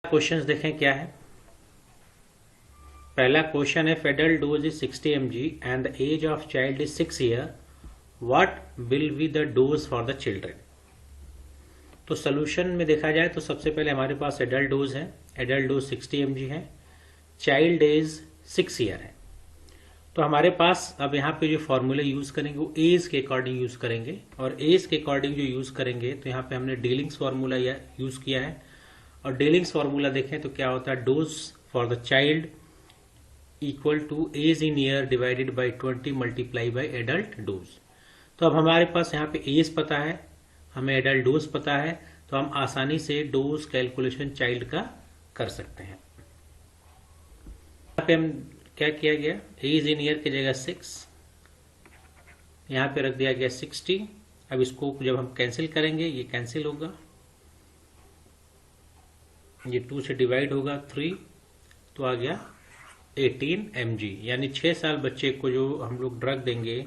Questions देखें क्या है। पहला क्वेश्चन है, adult dose is 60 mg and the age of child is 6 year, what will be the dose for the children. तो solution में देखा जाए तो सबसे पहले हमारे पास एडल्ट डोज है, एडल्ट डोज 60 mg है, चाइल्ड एज 6 ईयर है। तो हमारे पास अब यहाँ पे जो फॉर्मूला यूज करेंगे वो एज के अकॉर्डिंग यूज करेंगे, और एज के अकॉर्डिंग जो यूज करेंगे तो यहाँ पे हमने डेलिंग्स फार्मूला यूज किया है। और डेलिंग्स फार्मूला देखें तो क्या होता है, dose for the child equal to age in year divided by 20 multiply by adult dose. तो अब हमारे पास यहाँ पे एज पता है, हमें एडल्ट डोज पता है, तो हम आसानी से डोज कैलकुलेशन चाइल्ड का कर सकते हैं। यहाँ पे हम क्या किया गया, एज इन ईयर की जगह 6, यहाँ पे रख दिया गया 60। अब इसको जब हम कैंसिल करेंगे ये कैंसिल होगा, ये 2 से डिवाइड होगा 3, तो आ गया 18 mg, यानी 6 साल बच्चे को जो हम लोग ड्रग देंगे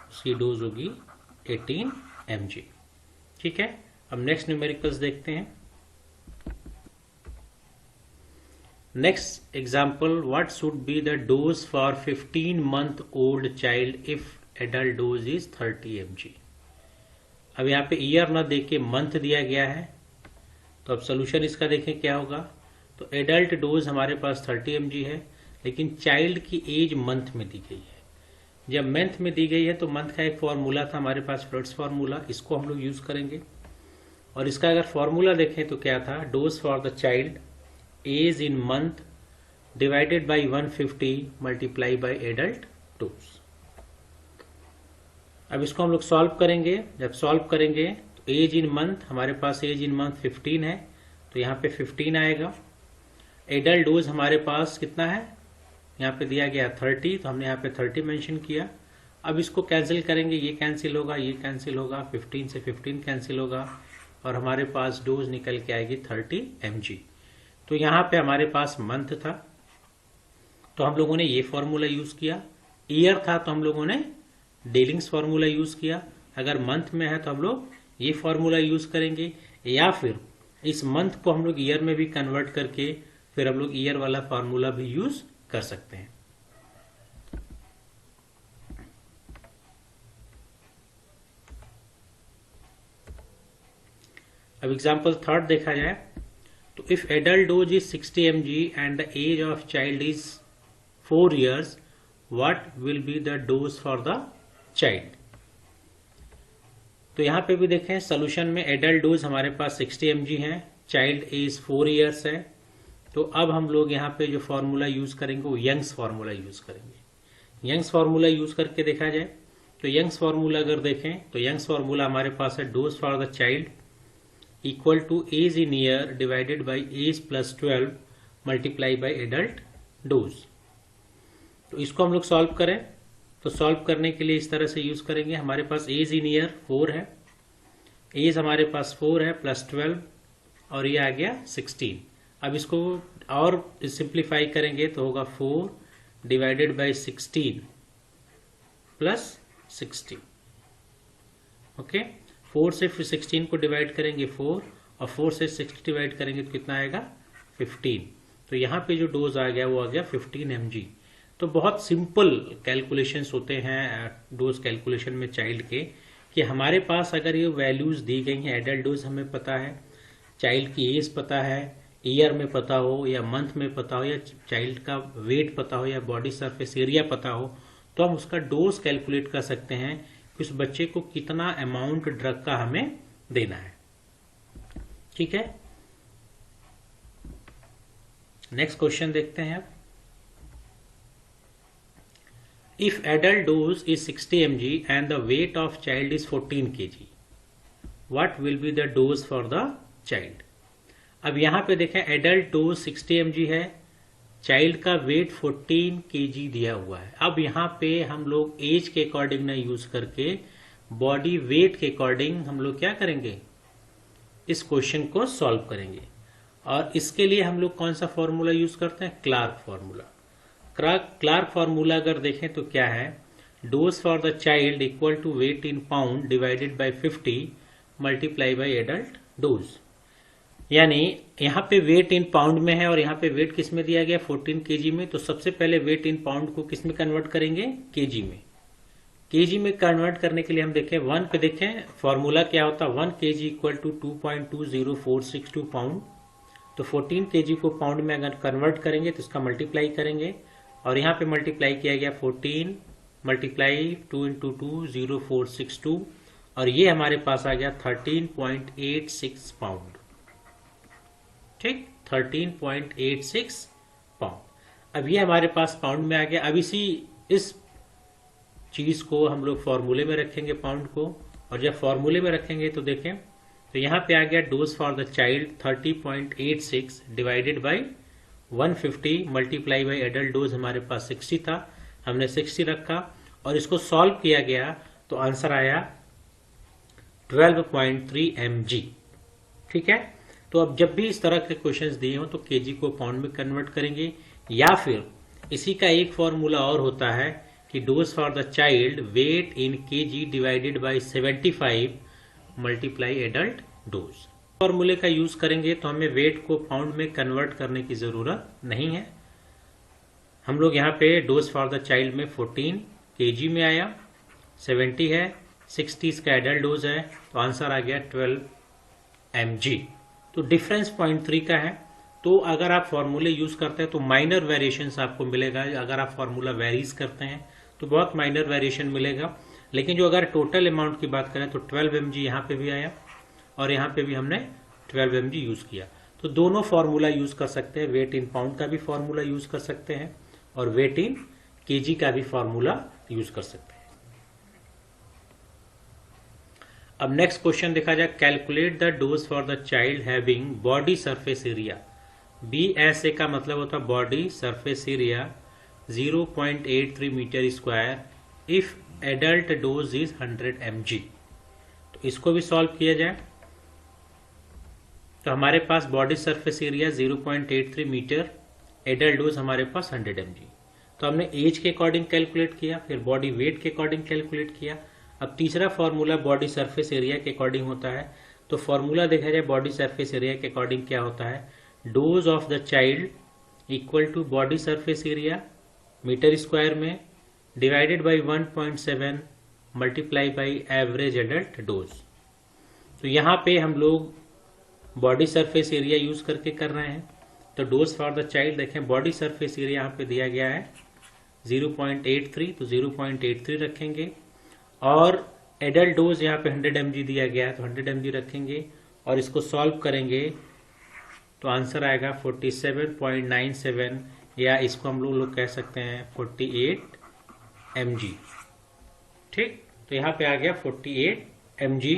उसकी डोज होगी 18 mg। ठीक है, अब नेक्स्ट न्यूमेरिकल्स देखते हैं। Next example, what should be the dose for 15 month old child if adult dose is 30 mg। अब यहाँ पे ईयर ना देके मंथ दिया गया है, तो अब सोल्यूशन इसका देखें क्या होगा। तो एडल्ट डोज हमारे पास 30 mg है, लेकिन चाइल्ड की एज मंथ में दी गई है। जब मंथ में दी गई है तो मंथ का एक फॉर्मूला था हमारे पास, फ्लड्स फॉर्मूला, इसको हम लोग यूज करेंगे। और इसका अगर फॉर्मूला देखें तो क्या था, dose for the child age in month divided by 150 multiply by adult dose. अब इसको हम लोग सॉल्व करेंगे। जब सॉल्व करेंगे तो एज इन मंथ, हमारे पास एज इन मंथ 15 है, तो यहाँ पे 15 आएगा। एडल्ट डोज हमारे पास कितना है, यहाँ पे दिया गया 30, तो हमने यहाँ पे 30 मेंशन किया। अब इसको कैंसिल करेंगे, ये कैंसिल होगा, ये कैंसिल होगा, 15 से 15 कैंसिल होगा, और हमारे पास डोज निकल के आएगी 30 mg। तो यहाँ पे हमारे पास मंथ था तो हम लोगों ने ये फॉर्मूला यूज किया, ईयर था तो हम लोगों ने डेलिंग्स फॉर्मूला यूज किया, अगर मंथ में है तो हम लोग ये फॉर्मूला यूज करेंगे, या फिर इस मंथ को हम लोग ईयर में भी कन्वर्ट करके फिर हम लोग ईयर वाला फॉर्मूला भी यूज कर सकते हैं। अब एग्जांपल थर्ड देखा जाए तो if adult dose is 60 mg and the age of child is 4 years, what will be the dose for the child. तो यहां पे भी देखें सोल्यूशन में एडल्ट डोज हमारे पास 60 mg है, चाइल्ड एज 4 years है। तो अब हम लोग यहाँ पे जो फॉर्मूला यूज करेंगे वो यंग्स फॉर्मूला यूज करेंगे। यंग्स फॉर्मूला यूज करके देखा जाए तो यंग्स फॉर्मूला अगर देखें तो यंग्स फॉर्मूला हमारे पास है, dose for the child equal to age in year divided by age plus 12 multiply by adult dose. तो इसको हम लोग सॉल्व करें तो सॉल्व करने के लिए इस तरह से यूज करेंगे। हमारे पास एज इन ईयर 4 है, एज हमारे पास 4 है प्लस 12, और ये आ गया 16। अब इसको और सिंप्लीफाई करेंगे तो होगा 4 डिवाइडेड बाई 16 प्लस 16। ओके, 4 से फिर 16 को डिवाइड करेंगे 4, और 4 से 60 डिवाइड करेंगे तो कितना आएगा 15। तो यहाँ पे जो डोज आ गया वो आ गया 15 mg। तो बहुत सिंपल कैलकुलेशंस होते हैं डोज कैलकुलेशन में चाइल्ड के, कि हमारे पास अगर ये वैल्यूज दी गई हैं, एडल्ट डोज हमें पता है, चाइल्ड की एज पता है, ईयर में पता हो या मंथ में पता हो, या चाइल्ड का वेट पता हो या बॉडी सरफेस एरिया पता हो, तो हम उसका डोज कैलकुलेट कर सकते हैं कि उस बच्चे को कितना अमाउंट ड्रग का हमें देना है। ठीक है, नेक्स्ट क्वेश्चन देखते हैं। अब if adult dose is 60 mg and the weight of child is 14 kg, what will be the dose for the child. अब यहां पे देखें एडल्ट डोज 60 mg है, चाइल्ड का वेट 14 kg दिया हुआ है। अब यहाँ पे हम लोग एज के अकॉर्डिंग ना यूज करके बॉडी वेट के अकॉर्डिंग हम लोग क्या करेंगे, इस क्वेश्चन को सॉल्व करेंगे। और इसके लिए हम लोग कौन सा फॉर्मूला यूज करते हैं, क्लार्क फॉर्मूला। क्लार्क फॉर्मूला अगर देखें तो क्या है, dose for the child equal to weight in pound divided by 50 multiply by adult dose. यानी यहाँ पे वेट इन पाउंड में है और यहाँ पे वेट किस में दिया गया 14 केजी में। तो सबसे पहले वेट इन पाउंड को किस में कन्वर्ट करेंगे, केजी में। केजी में कन्वर्ट करने के लिए हम देखें 1 पे, देखें फॉर्मूला क्या होता है, 1 केजी इक्वल टू 2.20462 पाउंड। तो 14 केजी को पाउंड में अगर कन्वर्ट करेंगे तो इसका मल्टीप्लाई करेंगे और यहाँ पे मल्टीप्लाई किया गया 14 मल्टीप्लाई 2 इंटू 20462 और ये हमारे पास आ गया 13.86 पाउंड। ठीक, 13.86 पाउंड। अब ये हमारे पास पाउंड में आ गया। अब इस चीज को हम लोग फॉर्मूले में रखेंगे पाउंड को, और जब फॉर्मूले में रखेंगे तो देखें तो यहाँ पे आ गया dose for the child 30.86 divided by 150 multiply by adult dose हमारे पास 60 था, हमने 60 रखा और इसको सॉल्व किया गया तो आंसर आया 12.3 mg। ठीक है, तो अब जब भी इस तरह के क्वेश्चंस दिए हो तो केजी को पाउंड में कन्वर्ट करेंगे, या फिर इसी का एक फॉर्मूला और होता है कि dose for the child weight in kg divided by 75 multiply adult dose. फॉर्मूले का यूज करेंगे तो हमें वेट को पाउंड में कन्वर्ट करने की जरूरत नहीं है। हम लोग यहाँ पे डोज फॉर द चाइल्ड में 14 केजी में आया, 70 है, 60 इसका एडल्ट डोज है, तो आंसर आ गया 12 mg। तो डिफरेंस 0.3 का है। तो अगर आप फॉर्मूले यूज करते हैं तो माइनर वेरिएशंस आपको मिलेगा। अगर आप फॉर्मूला वेरीज करते हैं तो बहुत माइनर वेरिएशन मिलेगा, लेकिन जो अगर टोटल अमाउंट की बात करें तो 12 mg यहाँ पे भी आया और यहाँ पे भी हमने 12 mg यूज किया। तो दोनों फॉर्मूला यूज कर सकते हैं, वेट इन पाउंड का भी फॉर्मूला यूज कर सकते हैं और वेट इन केजी का भी फॉर्मूला यूज कर सकते हैं। अब नेक्स्ट क्वेश्चन देखा जाए, calculate the dose for the child having body surface area. BSA का मतलब होता है body surface area 0.83 metre square if adult dose is 100 mg। तो इसको भी सॉल्व किया जाए तो हमारे पास body surface area 0.83 meter, adult dose हमारे पास 100 mg। तो हमने एज के अकॉर्डिंग कैलकुलेट किया, फिर बॉडी वेट के अकॉर्डिंग कैलकुलेट किया। अब तीसरा फॉर्मूला बॉडी सरफेस एरिया के अकॉर्डिंग होता है। तो फॉर्मूला देखा जाए बॉडी सरफेस एरिया के अकॉर्डिंग क्या होता है, dose of the child equal to body surface area meter square में divided by 1.7 multiply by average adult dose. तो यहाँ पे हम लोग बॉडी सरफेस एरिया यूज करके कर रहे हैं। तो डोज फॉर द चाइल्ड देखें, बॉडी सरफेस एरिया यहाँ पे दिया गया है 0.83, तो 0.83 रखेंगे और एडल्ट डोज यहाँ पे 100 mg दिया गया है तो 100 mg रखेंगे और इसको सॉल्व करेंगे तो आंसर आएगा 47.97, या इसको हम लोग कह सकते हैं 48 mg। ठीक, तो यहाँ पे आ गया 48 mg।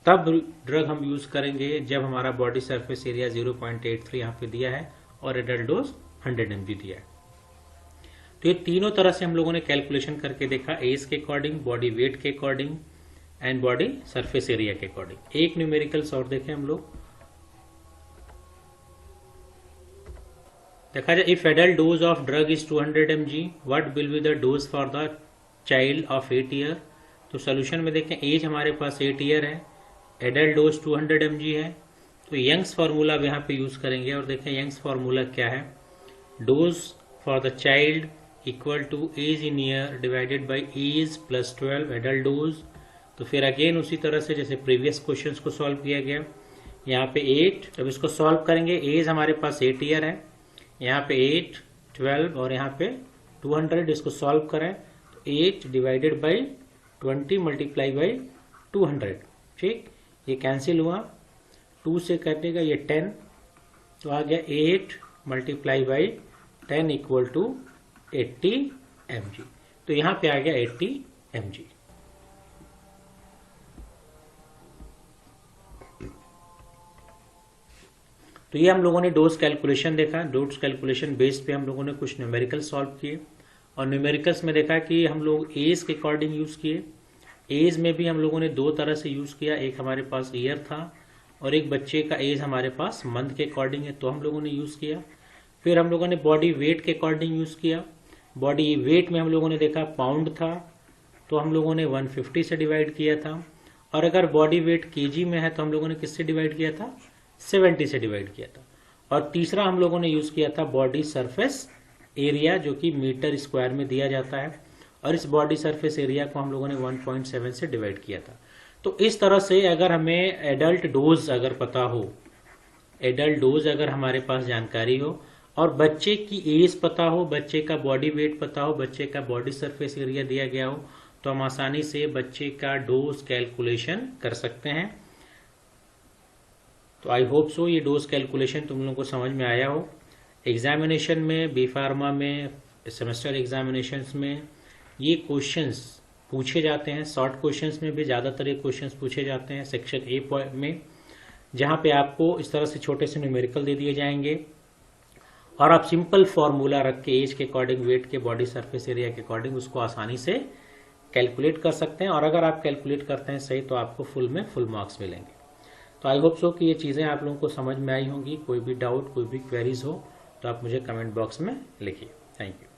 तब ड्रग हम यूज करेंगे जब हमारा बॉडी सरफेस एरिया 0.83 यहाँ पे दिया है और एडल्ट डोज 100 mg दिया है। तो ये तीनों तरह से हम लोगों ने कैलकुलेशन करके देखा, एज के अकॉर्डिंग, बॉडी वेट के according and body surface area के अकॉर्डिंग। एक न्यूमेरिकल्स और देखें हम लोग। देखा जाए, if adult dose of drug is 200 mg, what will be the dose for the child of 8 year. तो सोल्यूशन में देखें, एज हमारे पास 8 ईयर है, एडल्ट डोज 200 mg है, तो यंग्स फार्मूला अब यहाँ पे यूज करेंगे और देखें यंग्स फार्मूला क्या है, dose for the child equal to age in year divided by age plus 12 adult dose. तो फिर अगेन उसी तरह से जैसे प्रीवियस क्वेश्चंस को सॉल्व किया गया, यहाँ पे 8, अब इसको सॉल्व करेंगे, एज हमारे पास 8 ईयर है, यहाँ पे 8, 12 और यहाँ पे 200, इसको सॉल्व करें तो 8 डिवाइडेड बाई 20 मल्टीप्लाई बाई 200। ठीक, ये कैंसिल हुआ, 2 से कटेगा ये 10, तो आ गया 8 multiply by 10 equal to 80 mg। तो यहाँ पे आ गया 80 mg। तो ये हम लोगों ने डोज कैलकुलेशन देखा। डोज कैलकुलेशन बेस पे हम लोगों ने कुछ न्यूमेरिकल सॉल्व किए और न्यूमेरिकल्स में देखा कि हम लोग एज के अकॉर्डिंग यूज किए। एज में भी हम लोगों ने 2 तरह से यूज किया, एक हमारे पास ईयर था और एक बच्चे का एज हमारे पास मंथ के अकॉर्डिंग है, तो हम लोगों ने यूज किया। फिर हम लोगों ने बॉडी वेट के अकॉर्डिंग यूज किया। बॉडी वेट में हम लोगों ने देखा पाउंड था तो हम लोगों ने 150 से डिवाइड किया था, और अगर बॉडी वेट केजी में है तो हम लोगों ने किससे डिवाइड किया था, 70 से डिवाइड किया था। और तीसरा हम लोगों ने यूज किया था बॉडी सरफेस एरिया, जो कि मीटर स्क्वायर में दिया जाता है, और इस बॉडी सरफेस एरिया को हम लोगों ने 1.7 से डिवाइड किया था। तो इस तरह से अगर हमें एडल्ट डोज अगर पता हो, एडल्ट डोज अगर हमारे पास जानकारी हो, और बच्चे की एज पता हो, बच्चे का बॉडी वेट पता हो, बच्चे का बॉडी सरफेस एरिया दिया गया हो, तो हम आसानी से बच्चे का डोज कैलकुलेशन कर सकते हैं। तो आई होप सो ये डोज कैलकुलेशन तुम लोगों को समझ में आया हो। एग्जामिनेशन में, बी फार्मा में, सेमेस्टर एग्जामिनेशंस में ये क्वेश्चंस पूछे जाते हैं। शॉर्ट क्वेश्चंस में भी ज़्यादातर ये क्वेश्चंस पूछे जाते हैं सेक्शन ए में, जहाँ पे आपको इस तरह से छोटे से न्यूमेरिकल दे दिए जाएंगे और आप सिंपल फॉर्मूला रख के एज के अकॉर्डिंग, वेट के, बॉडी सरफेस एरिया के अकॉर्डिंग उसको आसानी से कैलकुलेट कर सकते हैं। और अगर आप कैलकुलेट करते हैं सही तो आपको फुल में फुल मार्क्स मिलेंगे। तो आई होप सो कि ये चीज़ें आप लोगों को समझ में आई होंगी। कोई भी डाउट, कोई भी क्वेरीज हो तो आप मुझे कमेंट बॉक्स में लिखिए। Thank you.